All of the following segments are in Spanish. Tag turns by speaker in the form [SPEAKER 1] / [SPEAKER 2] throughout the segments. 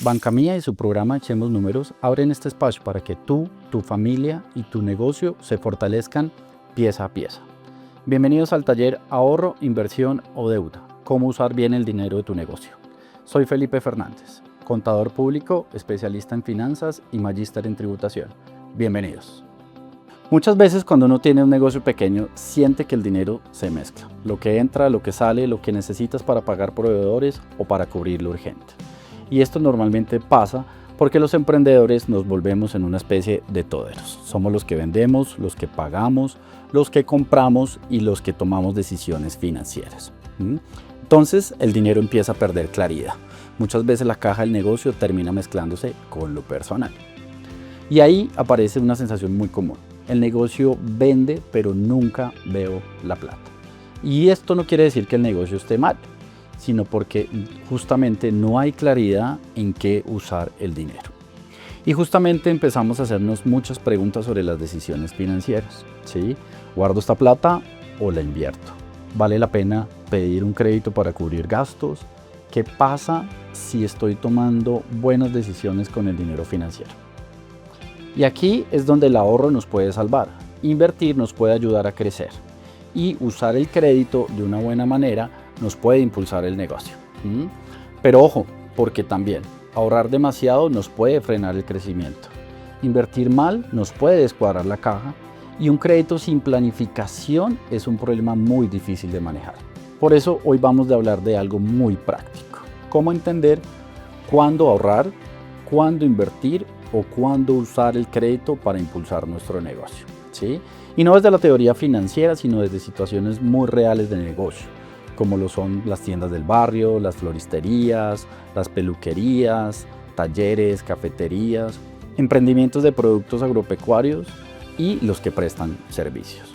[SPEAKER 1] Banca Mía y su programa Echemos Números abren este espacio para que tú, tu familia y tu negocio se fortalezcan pieza a pieza. Bienvenidos al taller Ahorro, Inversión o Deuda, cómo usar bien el dinero de tu negocio. Soy Felipe Fernández, contador público, especialista en finanzas y magíster en tributación. Bienvenidos. Muchas veces cuando uno tiene un negocio pequeño, siente que el dinero se mezcla. Lo que entra, lo que sale, lo que necesitas para pagar proveedores o para cubrir lo urgente. Y esto normalmente pasa porque los emprendedores nos volvemos en una especie de toderos. Somos los que vendemos, los que pagamos, los que compramos y los que tomamos decisiones financieras. Entonces el dinero empieza a perder claridad. Muchas veces la caja del negocio termina mezclándose con lo personal. Y ahí aparece una sensación muy común. El negocio vende, pero nunca veo la plata. Y esto no quiere decir que el negocio esté mal, sino porque justamente no hay claridad en qué usar el dinero. Y justamente empezamos a hacernos muchas preguntas sobre las decisiones financieras. ¿Sí? ¿Guardo esta plata o la invierto? ¿Vale la pena pedir un crédito para cubrir gastos? ¿Qué pasa si estoy tomando buenas decisiones con el dinero financiero? Y aquí es donde el ahorro nos puede salvar. Invertir nos puede ayudar a crecer. Y usar el crédito de una buena manera nos puede impulsar el negocio. Pero ojo, porque también ahorrar demasiado nos puede frenar el crecimiento. Invertir mal nos puede descuadrar la caja. Y un crédito sin planificación es un problema muy difícil de manejar. Por eso hoy vamos a hablar de algo muy práctico. Cómo entender cuándo ahorrar, cuándo invertir o cuándo usar el crédito para impulsar nuestro negocio. ¿Sí? Y no desde la teoría financiera, sino desde situaciones muy reales de negocio, como lo son las tiendas del barrio, las floristerías, las peluquerías, talleres, cafeterías, emprendimientos de productos agropecuarios y los que prestan servicios.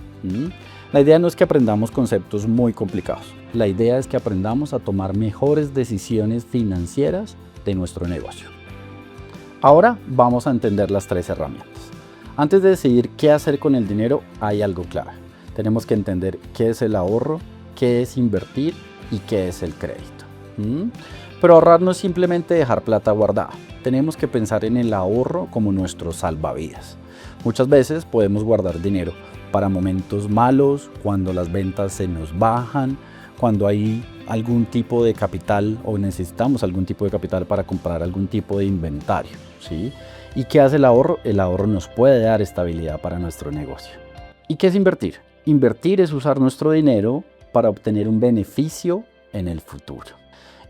[SPEAKER 1] La idea no es que aprendamos conceptos muy complicados, la idea es que aprendamos a tomar mejores decisiones financieras de nuestro negocio. Ahora vamos a entender las tres herramientas. Antes de decidir qué hacer con el dinero, hay algo clave. Tenemos que entender qué es el ahorro, qué es invertir y qué es el crédito. Pero ahorrar no es simplemente dejar plata guardada. Tenemos que pensar en el ahorro como nuestro salvavidas. Muchas veces podemos guardar dinero para momentos malos, cuando las ventas se nos bajan, cuando hay algún tipo de capital o necesitamos algún tipo de capital para comprar algún tipo de inventario. ¿Sí? ¿Y qué hace el ahorro? El ahorro nos puede dar estabilidad para nuestro negocio. ¿Y qué es invertir? Invertir es usar nuestro dinero para obtener un beneficio en el futuro.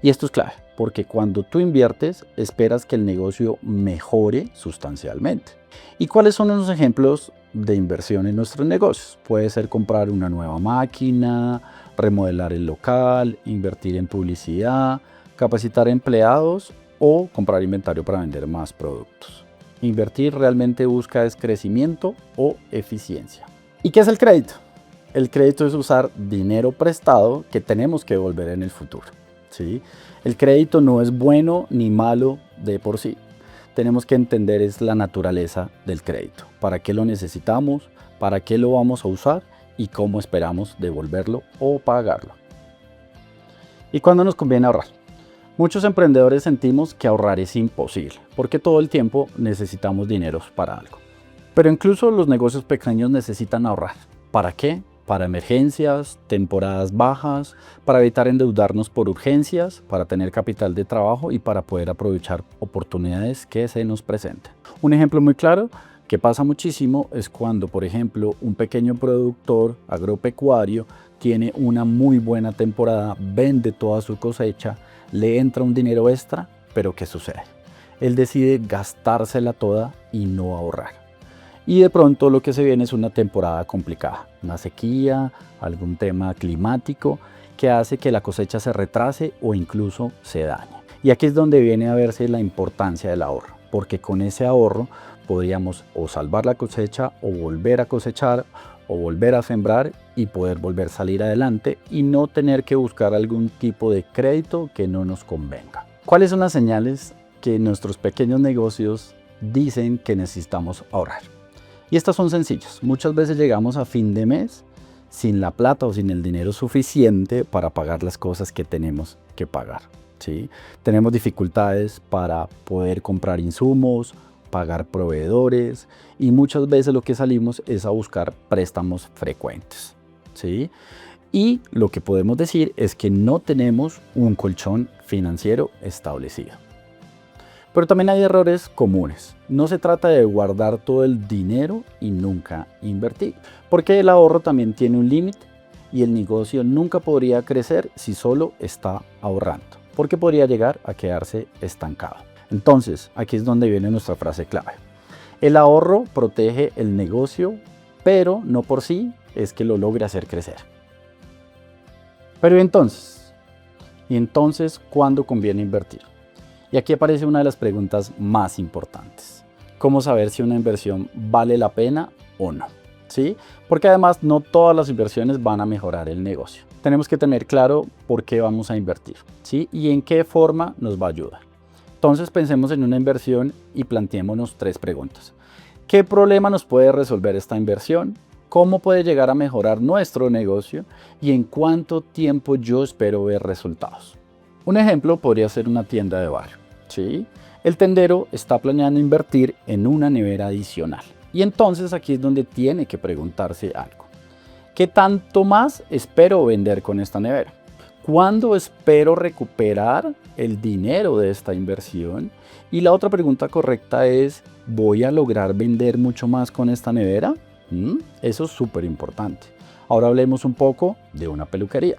[SPEAKER 1] Y esto es clave, porque cuando tú inviertes, esperas que el negocio mejore sustancialmente. ¿Y cuáles son los ejemplos de inversión en nuestros negocios? Puede ser comprar una nueva máquina, remodelar el local, invertir en publicidad, capacitar empleados o comprar inventario para vender más productos. Invertir realmente busca es crecimiento o eficiencia. ¿Y qué es el crédito? El crédito es usar dinero prestado que tenemos que devolver en el futuro. ¿Sí? El crédito no es bueno ni malo de por sí. Tenemos que entender es la naturaleza del crédito. ¿Para qué lo necesitamos? ¿Para qué lo vamos a usar? ¿Y cómo esperamos devolverlo o pagarlo? ¿Y cuándo nos conviene ahorrar? Muchos emprendedores sentimos que ahorrar es imposible, porque todo el tiempo necesitamos dinero para algo. Pero incluso los negocios pequeños necesitan ahorrar. ¿Para qué? Para emergencias, temporadas bajas, para evitar endeudarnos por urgencias, para tener capital de trabajo y para poder aprovechar oportunidades que se nos presenten. Un ejemplo muy claro que pasa muchísimo es cuando, por ejemplo, un pequeño productor agropecuario tiene una muy buena temporada, vende toda su cosecha, le entra un dinero extra, pero ¿qué sucede? Él decide gastársela toda y no ahorrar. Y de pronto lo que se viene es una temporada complicada, una sequía, algún tema climático que hace que la cosecha se retrase o incluso se dañe. Y aquí es donde viene a verse la importancia del ahorro, porque con ese ahorro podríamos o salvar la cosecha o volver a cosechar o volver a sembrar y poder volver a salir adelante y no tener que buscar algún tipo de crédito que no nos convenga. ¿Cuáles son las señales que nuestros pequeños negocios dicen que necesitamos ahorrar? Y estas son sencillas. Muchas veces llegamos a fin de mes sin la plata o sin el dinero suficiente para pagar las cosas que tenemos que pagar. ¿sí? Tenemos dificultades para poder comprar insumos, pagar proveedores y muchas veces lo que salimos es a buscar préstamos frecuentes, ¿sí? Y lo que podemos decir es que no tenemos un colchón financiero establecido. Pero también hay errores comunes. No se trata de guardar todo el dinero y nunca invertir, porque el ahorro también tiene un límite y el negocio nunca podría crecer si solo está ahorrando, porque podría llegar a quedarse estancado. Entonces, aquí es donde viene nuestra frase clave. El ahorro protege el negocio, pero no por sí es que lo logre hacer crecer. Pero entonces, ¿cuándo conviene invertir? Y aquí aparece una de las preguntas más importantes. ¿Cómo saber si una inversión vale la pena o no? ¿Sí? Porque además no todas las inversiones van a mejorar el negocio. Tenemos que tener claro por qué vamos a invertir, ¿sí? Y en qué forma nos va a ayudar. Entonces pensemos en una inversión y planteémonos 3 preguntas. ¿Qué problema nos puede resolver esta inversión? ¿Cómo puede llegar a mejorar nuestro negocio? ¿Y en cuánto tiempo yo espero ver resultados? Un ejemplo podría ser una tienda de barrio, ¿sí? El tendero está planeando invertir en una nevera adicional. Y entonces aquí es donde tiene que preguntarse algo. ¿Qué tanto más espero vender con esta nevera? ¿Cuándo espero recuperar el dinero de esta inversión? Y la otra pregunta correcta es, ¿voy a lograr vender mucho más con esta nevera? Eso es súper importante. Ahora hablemos un poco de una peluquería.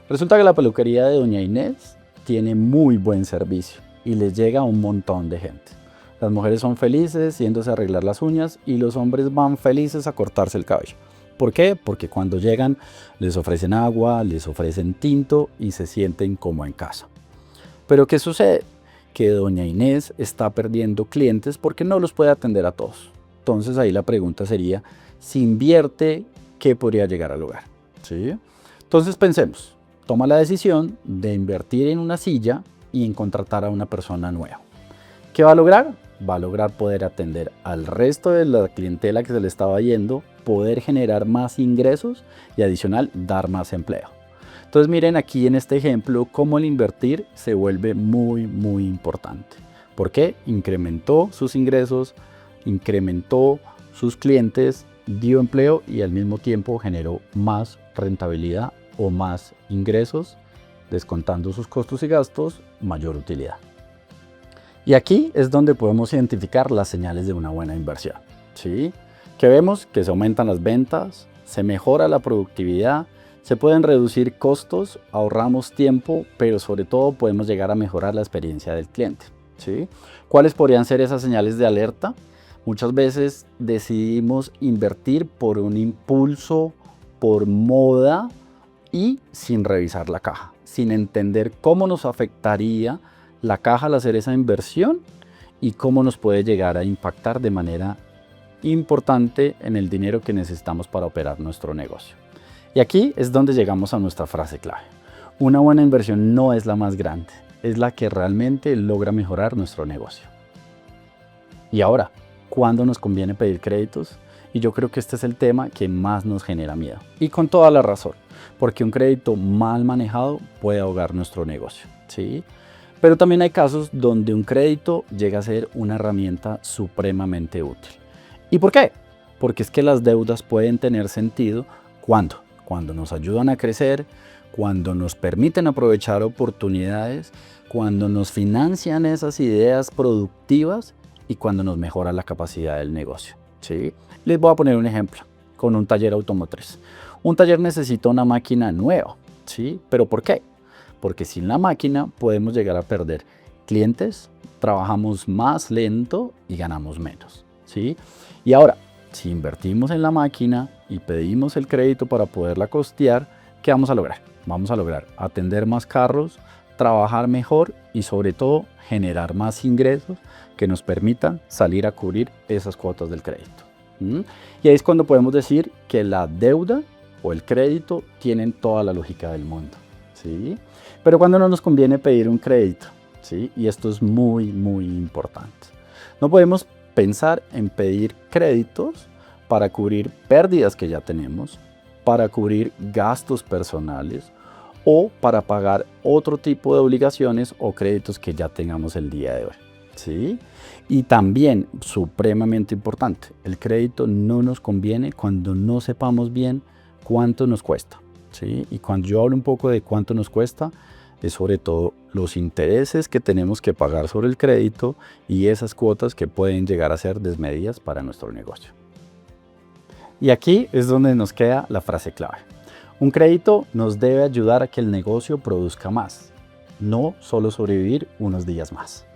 [SPEAKER 1] Resulta que la peluquería de Doña Inés tiene muy buen servicio y les llega a un montón de gente. Las mujeres son felices yéndose a arreglar las uñas y los hombres van felices a cortarse el cabello. ¿Por qué? Porque cuando llegan les ofrecen agua, les ofrecen tinto y se sienten como en casa. Pero ¿qué sucede? Que Doña Inés está perdiendo clientes porque no los puede atender a todos. Entonces ahí la pregunta sería, si invierte, ¿qué podría llegar a lograr? ¿Sí? Entonces pensemos, toma la decisión de invertir en una silla y en contratar a una persona nueva. ¿Qué va a lograr? Va a lograr poder atender al resto de la clientela que se le estaba yendo, poder generar más ingresos y adicional dar más empleo. Entonces miren aquí en este ejemplo cómo el invertir se vuelve muy importante. ¿Por qué? Incrementó sus ingresos, incrementó sus clientes, dio empleo y al mismo tiempo generó más rentabilidad o más ingresos, descontando sus costos y gastos, mayor utilidad. Y aquí es donde podemos identificar las señales de una buena inversión, ¿sí? Que vemos que se aumentan las ventas, se mejora la productividad, se pueden reducir costos, ahorramos tiempo, pero sobre todo podemos llegar a mejorar la experiencia del cliente, ¿sí? ¿Cuáles podrían ser esas señales de alerta? Muchas veces decidimos invertir por un impulso, por moda y sin revisar la caja, sin entender cómo nos afectaría la caja al hacer esa inversión y cómo nos puede llegar a impactar de manera importante en el dinero que necesitamos para operar nuestro negocio. Y aquí es donde llegamos a nuestra frase clave. Una buena inversión no es la más grande, es la que realmente logra mejorar nuestro negocio. Y ahora, ¿cuándo nos conviene pedir créditos? Y yo creo que este es el tema que más nos genera miedo. Y con toda la razón, porque un crédito mal manejado puede ahogar nuestro negocio, ¿sí? Pero también hay casos donde un crédito llega a ser una herramienta supremamente útil. ¿Y por qué? Porque es que las deudas pueden tener sentido cuando nos ayudan a crecer, cuando nos permiten aprovechar oportunidades, cuando nos financian esas ideas productivas y cuando nos mejora la capacidad del negocio, ¿sí? Les voy a poner un ejemplo con un taller automotriz. Un taller necesita una máquina nueva, ¿sí? ¿Pero por qué? Porque sin la máquina podemos llegar a perder clientes, trabajamos más lento y ganamos menos, ¿sí? Y ahora, si invertimos en la máquina y pedimos el crédito para poderla costear, ¿qué vamos a lograr? Vamos a lograr atender más carros, trabajar mejor y sobre todo generar más ingresos que nos permitan salir a cubrir esas cuotas del crédito. Y ahí es cuando podemos decir que la deuda o el crédito tienen toda la lógica del mundo, ¿sí? Pero cuando no nos conviene pedir un crédito, ¿sí? Y esto es muy importante. No podemos pensar en pedir créditos para cubrir pérdidas que ya tenemos, para cubrir gastos personales o para pagar otro tipo de obligaciones o créditos que ya tengamos el día de hoy. ¿Sí? Y también, supremamente importante, el crédito no nos conviene cuando no sepamos bien cuánto nos cuesta. ¿Sí? Y cuando yo hablo un poco de cuánto nos cuesta, es sobre todo los intereses que tenemos que pagar sobre el crédito y esas cuotas que pueden llegar a ser desmedidas para nuestro negocio. Y aquí es donde nos queda la frase clave. Un crédito nos debe ayudar a que el negocio produzca más, no solo sobrevivir unos días más.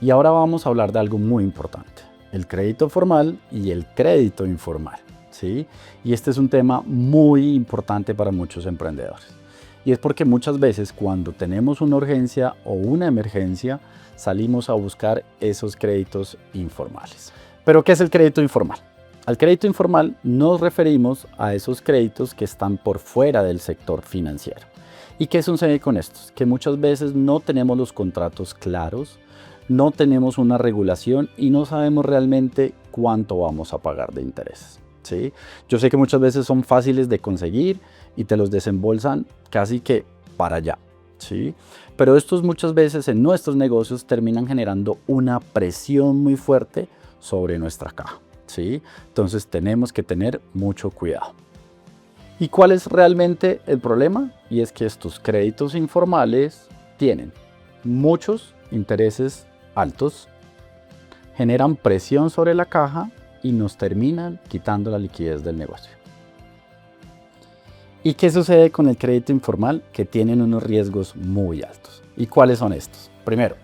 [SPEAKER 1] Y ahora vamos a hablar de algo muy importante, el crédito formal y el crédito informal. ¿Sí? Y este es un tema muy importante para muchos emprendedores. Y es porque muchas veces cuando tenemos una urgencia o una emergencia, salimos a buscar esos créditos informales. ¿Pero qué es el crédito informal? Al crédito informal nos referimos a esos créditos que están por fuera del sector financiero. ¿Y qué sucede con estos? Que muchas veces no tenemos los contratos claros, no tenemos una regulación y no sabemos realmente cuánto vamos a pagar de intereses. ¿Sí? Yo sé que muchas veces son fáciles de conseguir y te los desembolsan casi que para allá. ¿Sí? Pero estos muchas veces en nuestros negocios terminan generando una presión muy fuerte sobre nuestra caja. ¿Sí? Entonces tenemos que tener mucho cuidado. ¿Y cuál es realmente el problema? Y es que estos créditos informales tienen muchos intereses altos, generan presión sobre la caja y nos terminan quitando la liquidez del negocio. ¿Y qué sucede con el crédito informal? Que tienen unos riesgos muy altos. ¿Y cuáles son estos? Primero,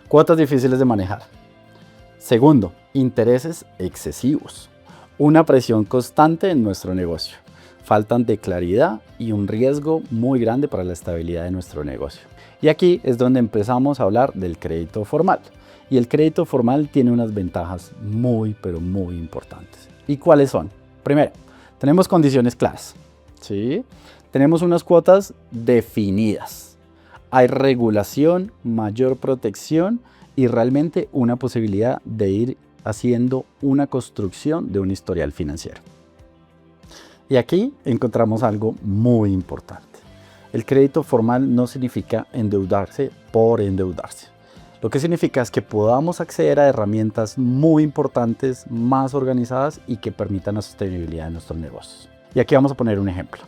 [SPEAKER 1] cuotas difíciles de manejar. Segundo, intereses excesivos. Una presión constante en nuestro negocio. Faltan de claridad y un riesgo muy grande para la estabilidad de nuestro negocio. Y aquí es donde empezamos a hablar del crédito formal. Y el crédito formal tiene unas ventajas pero muy importantes. ¿Y cuáles son? Primero, tenemos condiciones claras. ¿Sí? Tenemos unas cuotas definidas. Hay regulación, mayor protección y realmente una posibilidad de ir haciendo una construcción de un historial financiero. Y aquí encontramos algo muy importante. El crédito formal no significa endeudarse por endeudarse. Lo que significa es que podamos acceder a herramientas muy importantes, más organizadas y que permitan la sostenibilidad de nuestros negocios. Y aquí vamos a poner un ejemplo.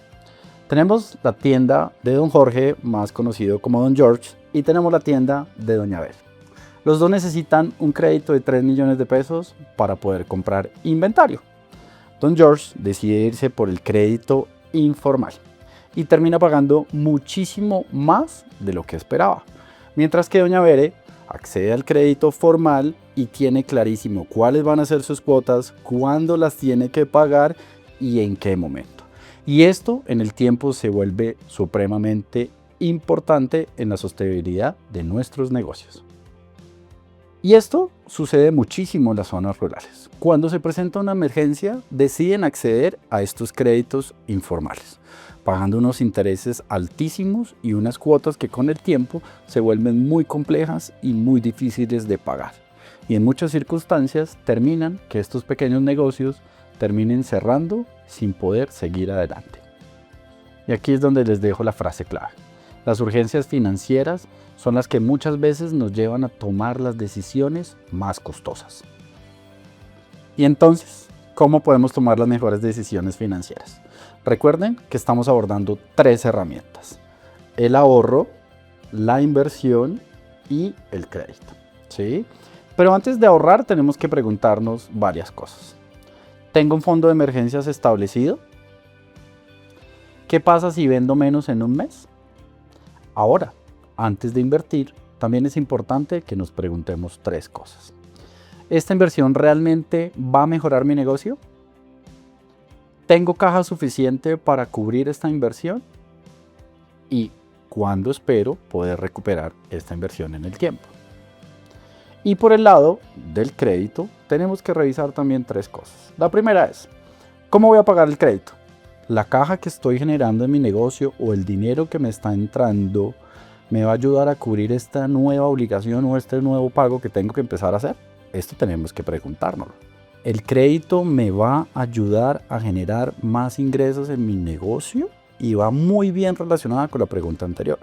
[SPEAKER 1] Tenemos la tienda de Don Jorge, más conocido como Don George, y tenemos la tienda de Doña Bel. Los dos necesitan un crédito de 3 millones de pesos para poder comprar inventario. Don George decide irse por el crédito informal y termina pagando muchísimo más de lo que esperaba. Mientras que Doña Bere accede al crédito formal y tiene clarísimo cuáles van a ser sus cuotas, cuándo las tiene que pagar y en qué momento. Y esto en el tiempo se vuelve supremamente importante en la sostenibilidad de nuestros negocios. Y esto sucede muchísimo en las zonas rurales. Cuando se presenta una emergencia, deciden acceder a estos créditos informales, pagando unos intereses altísimos y unas cuotas que con el tiempo se vuelven muy complejas y muy difíciles de pagar. Y en muchas circunstancias terminan que estos pequeños negocios terminen cerrando sin poder seguir adelante. Y aquí es donde les dejo la frase clave. Las urgencias financieras son las que muchas veces nos llevan a tomar las decisiones más costosas. Y entonces, ¿cómo podemos tomar las mejores decisiones financieras? Recuerden que estamos abordando 3 herramientas: el ahorro, la inversión y el crédito. ¿Sí? Pero antes de ahorrar tenemos que preguntarnos varias cosas. ¿Tengo un fondo de emergencias establecido? ¿Qué pasa si vendo menos en un mes? Ahora, antes de invertir, también es importante que nos preguntemos 3 cosas. ¿Esta inversión realmente va a mejorar mi negocio? ¿Tengo caja suficiente para cubrir esta inversión? ¿Y cuándo espero poder recuperar esta inversión en el tiempo? Y por el lado del crédito, tenemos que revisar también 3 cosas. La primera es, ¿cómo voy a pagar el crédito? ¿La caja que estoy generando en mi negocio o el dinero que me está entrando me va a ayudar a cubrir esta nueva obligación o este nuevo pago que tengo que empezar a hacer? Esto tenemos que preguntárnoslo. ¿El crédito me va a ayudar a generar más ingresos en mi negocio y va muy bien relacionada con la pregunta anterior,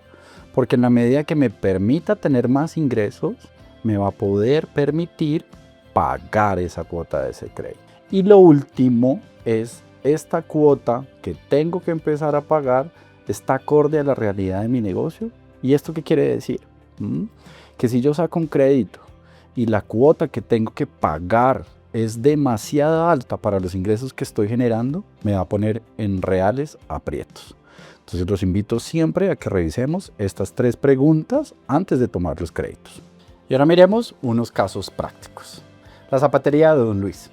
[SPEAKER 1] porque en la medida que me permita tener más ingresos, me va a poder permitir pagar esa cuota de ese crédito. Y lo último es esta cuota que tengo que empezar a pagar, ¿está acorde a la realidad de mi negocio? ¿Y esto qué quiere decir? Que si yo saco un crédito y la cuota que tengo que pagar es demasiado alta para los ingresos que estoy generando, me va a poner en reales aprietos. Entonces los invito siempre a que revisemos estas 3 preguntas antes de tomar los créditos. Y ahora miremos unos casos prácticos. La zapatería de Don Luis.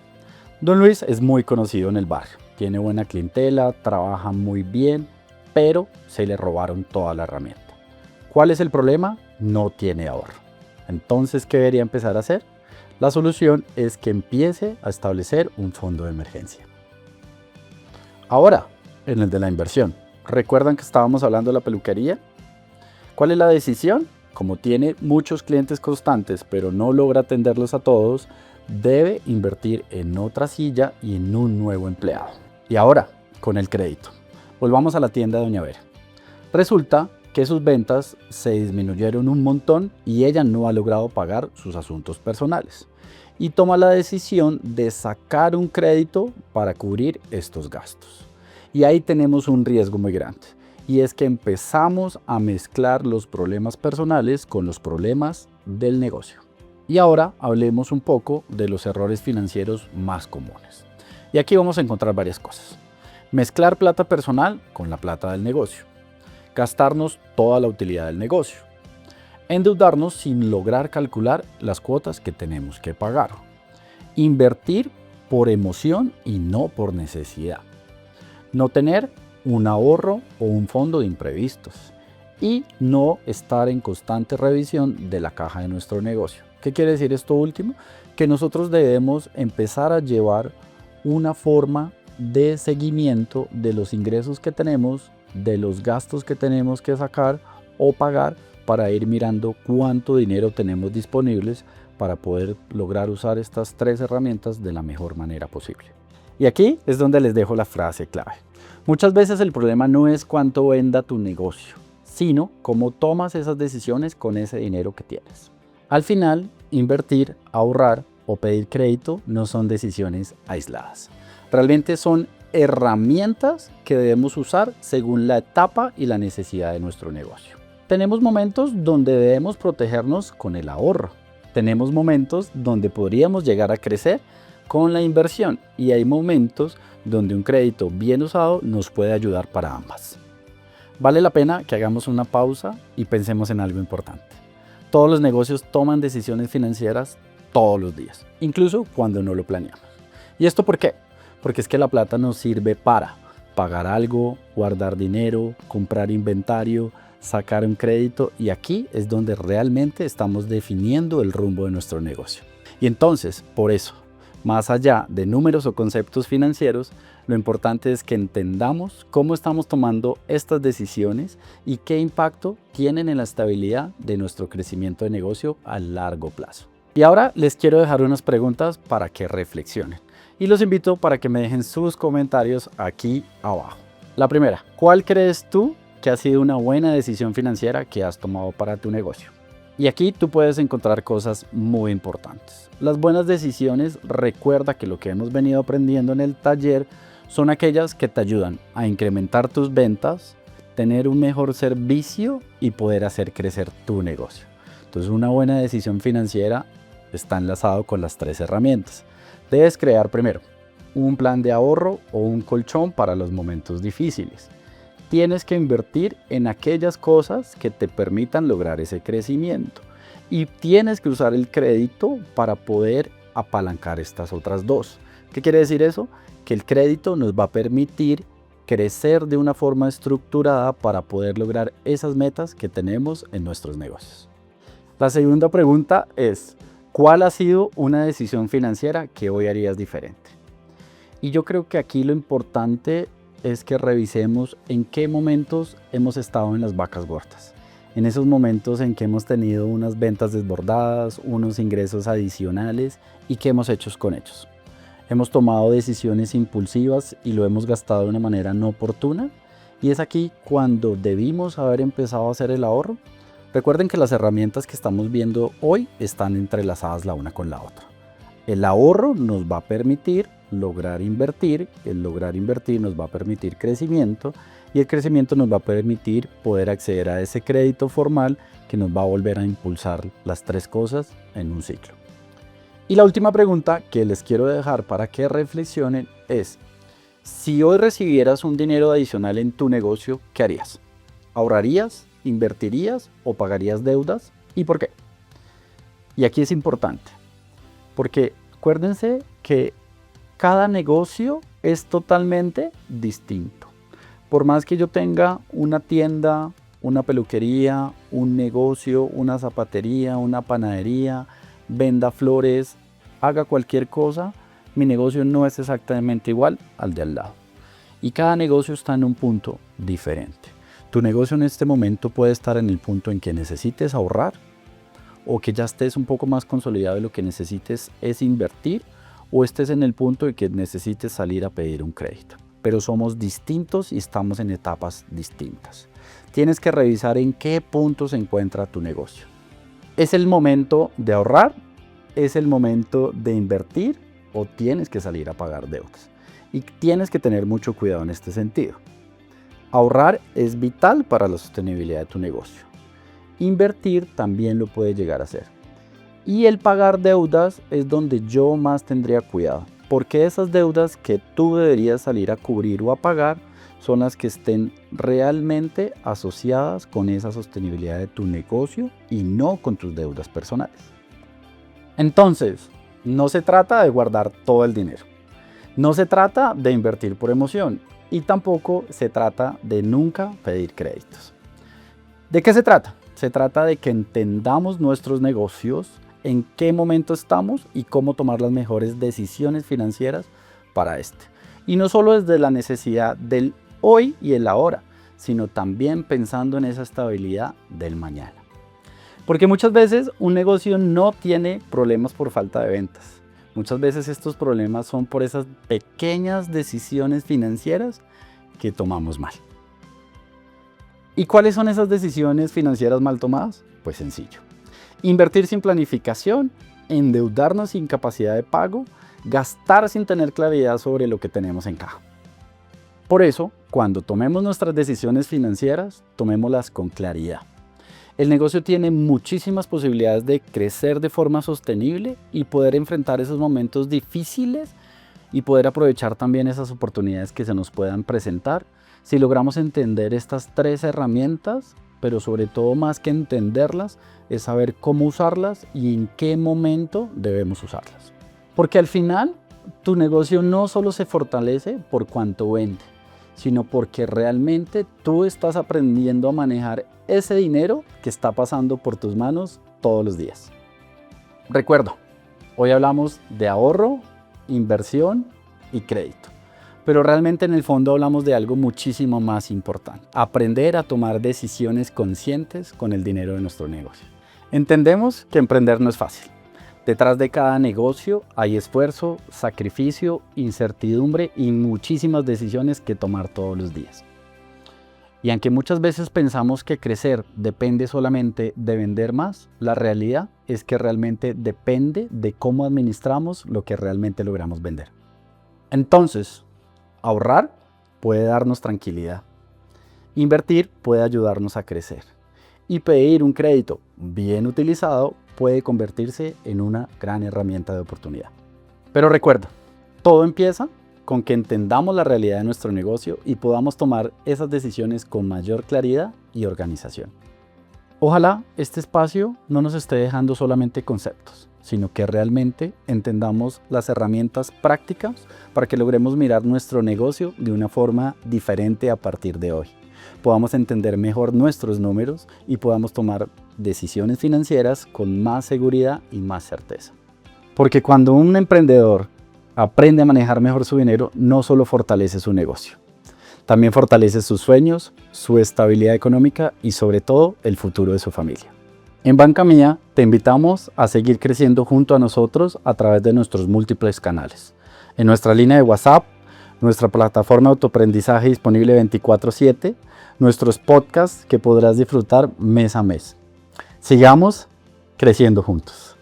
[SPEAKER 1] Don Luis es muy conocido en el barrio, tiene buena clientela, trabaja muy bien, pero se le robaron toda la herramienta. ¿Cuál es el problema? No tiene ahorro. Entonces, ¿qué debería empezar a hacer? La solución es que empiece a establecer un fondo de emergencia. Ahora, en el de la inversión. ¿Recuerdan que estábamos hablando de la peluquería? ¿Cuál es la decisión? Como tiene muchos clientes constantes, pero no logra atenderlos a todos, debe invertir en otra silla y en un nuevo empleado. Y ahora, con el crédito. Volvamos a la tienda de Doña Vera. Resulta que sus ventas se disminuyeron un montón y ella no ha logrado pagar sus asuntos personales. Y toma la decisión de sacar un crédito para cubrir estos gastos. Y ahí tenemos un riesgo muy grande. Y es que empezamos a mezclar los problemas personales con los problemas del negocio. Y ahora hablemos un poco de los errores financieros más comunes. Y aquí vamos a encontrar varias cosas. Mezclar plata personal con la plata del negocio. Gastarnos toda la utilidad del negocio. Endeudarnos sin lograr calcular las cuotas que tenemos que pagar. Invertir por emoción y no por necesidad. No tener un ahorro o un fondo de imprevistos. Y no estar en constante revisión de la caja de nuestro negocio. ¿Qué quiere decir esto último? Que nosotros debemos empezar a llevar una forma de seguimiento de los ingresos que tenemos, de los gastos que tenemos que sacar o pagar para ir mirando cuánto dinero tenemos disponibles para poder lograr usar estas 3 herramientas de la mejor manera posible. Y aquí es donde les dejo la frase clave. Muchas veces el problema no es cuánto venda tu negocio, sino cómo tomas esas decisiones con ese dinero que tienes. Al final, invertir, ahorrar o pedir crédito no son decisiones aisladas. Realmente son herramientas que debemos usar según la etapa y la necesidad de nuestro negocio. Tenemos momentos donde debemos protegernos con el ahorro. Tenemos momentos donde podríamos llegar a crecer con la inversión y hay momentos donde un crédito bien usado nos puede ayudar para ambas. Vale la pena que hagamos una pausa y pensemos en algo importante. Todos los negocios toman decisiones financieras todos los días, incluso cuando no lo planeamos. ¿Y esto por qué? Porque es que la plata nos sirve para pagar algo, guardar dinero, comprar inventario, sacar un crédito y aquí es donde realmente estamos definiendo el rumbo de nuestro negocio. Y entonces, por eso, más allá de números o conceptos financieros, lo importante es que entendamos cómo estamos tomando estas decisiones y qué impacto tienen en la estabilidad de nuestro crecimiento de negocio a largo plazo. Y ahora les quiero dejar unas preguntas para que reflexionen. Y los invito para que me dejen sus comentarios aquí abajo. La primera, ¿cuál crees tú que ha sido una buena decisión financiera que has tomado para tu negocio? Y aquí tú puedes encontrar cosas muy importantes. Las buenas decisiones, recuerda que lo que hemos venido aprendiendo en el taller son aquellas que te ayudan a incrementar tus ventas, tener un mejor servicio y poder hacer crecer tu negocio. Entonces una buena decisión financiera está enlazado con las 3 herramientas. Debes crear primero un plan de ahorro o un colchón para los momentos difíciles. Tienes que invertir en aquellas cosas que te permitan lograr ese crecimiento y tienes que usar el crédito para poder apalancar estas otras 2. ¿Qué quiere decir eso? Que el crédito nos va a permitir crecer de una forma estructurada para poder lograr esas metas que tenemos en nuestros negocios. La segunda pregunta es, ¿cuál ha sido una decisión financiera que hoy harías diferente? Y yo creo que aquí lo importante es que revisemos en qué momentos hemos estado en las vacas gordas. En esos momentos en que hemos tenido unas ventas desbordadas, unos ingresos adicionales y qué hemos hecho con ellos. Hemos tomado decisiones impulsivas y lo hemos gastado de una manera no oportuna Y es aquí cuando debimos haber empezado a hacer el ahorro. Recuerden que las herramientas que estamos viendo hoy están entrelazadas la una con la otra. El ahorro nos va a permitir lograr invertir, el lograr invertir nos va a permitir crecimiento y el crecimiento nos va a permitir poder acceder a ese crédito formal que nos va a volver a impulsar las tres cosas en un ciclo. Y la última pregunta que les quiero dejar para que reflexionen es: si hoy recibieras un dinero adicional en tu negocio, ¿qué harías? ¿Ahorrarías, invertirías o pagarías deudas? ¿Y por qué? Y aquí es importante, porque acuérdense que cada negocio es totalmente distinto. Por más que yo tenga una tienda, una peluquería, un negocio, una zapatería, una panadería, venda flores, haga cualquier cosa, mi negocio no es exactamente igual al de al lado. Y cada negocio está en un punto diferente. Tu negocio en este momento puede estar en el punto en que necesites ahorrar, o que ya estés un poco más consolidado y lo que necesites es invertir, o estés en el punto de que necesites salir a pedir un crédito. Pero somos distintos y estamos en etapas distintas. Tienes que revisar en qué punto se encuentra tu negocio. ¿Es el momento de ahorrar? ¿Es el momento de invertir? ¿O tienes que salir a pagar deudas? Y tienes que tener mucho cuidado en este sentido. Ahorrar es vital para la sostenibilidad de tu negocio. Invertir también lo puede llegar a ser. Y el pagar deudas es donde yo más tendría cuidado, porque esas deudas que tú deberías salir a cubrir o a pagar son las que estén realmente asociadas con esa sostenibilidad de tu negocio y no con tus deudas personales. Entonces, no se trata de guardar todo el dinero. No se trata de invertir por emoción y tampoco se trata de nunca pedir créditos. ¿De qué se trata? Se trata de que entendamos nuestros negocios, en qué momento estamos y cómo tomar las mejores decisiones financieras para este. Y no solo desde la necesidad del hoy y el ahora, sino también pensando en esa estabilidad del mañana. Porque muchas veces un negocio no tiene problemas por falta de ventas. Muchas veces estos problemas son por esas pequeñas decisiones financieras que tomamos mal. ¿Y cuáles son esas decisiones financieras mal tomadas? Pues sencillo. Invertir sin planificación, endeudarnos sin capacidad de pago, gastar sin tener claridad sobre lo que tenemos en caja. Por eso, cuando tomemos nuestras decisiones financieras, tomémoslas con claridad. El negocio tiene muchísimas posibilidades de crecer de forma sostenible y poder enfrentar esos momentos difíciles y poder aprovechar también esas oportunidades que se nos puedan presentar si logramos entender estas tres herramientas, pero sobre todo más que entenderlas, es saber cómo usarlas y en qué momento debemos usarlas. Porque al final, tu negocio no solo se fortalece por cuánto vende, sino porque realmente tú estás aprendiendo a manejar ese dinero que está pasando por tus manos todos los días. Recuerdo, hoy hablamos de ahorro, inversión y crédito. Pero realmente en el fondo hablamos de algo muchísimo más importante: aprender a tomar decisiones conscientes con el dinero de nuestro negocio. Entendemos que emprender no es fácil. Detrás de cada negocio hay esfuerzo, sacrificio, incertidumbre y muchísimas decisiones que tomar todos los días. Y aunque muchas veces pensamos que crecer depende solamente de vender más, la realidad es que realmente depende de cómo administramos lo que realmente logramos vender. Entonces, ahorrar puede darnos tranquilidad. Invertir puede ayudarnos a crecer. Y pedir un crédito bien utilizado puede convertirse en una gran herramienta de oportunidad. Pero recuerda, todo empieza con que entendamos la realidad de nuestro negocio y podamos tomar esas decisiones con mayor claridad y organización. Ojalá este espacio no nos esté dejando solamente conceptos, sino que realmente entendamos las herramientas prácticas para que logremos mirar nuestro negocio de una forma diferente a partir de hoy. Podamos entender mejor nuestros números y podamos tomar decisiones financieras con más seguridad y más certeza. Porque cuando un emprendedor aprende a manejar mejor su dinero, no solo fortalece su negocio, también fortalece sus sueños, su estabilidad económica y sobre todo el futuro de su familia. En Banca Mía te invitamos a seguir creciendo junto a nosotros a través de nuestros múltiples canales. En nuestra línea de WhatsApp nuestra plataforma de autoaprendizaje disponible 24/7, nuestros podcasts que podrás disfrutar mes a mes. Sigamos creciendo juntos.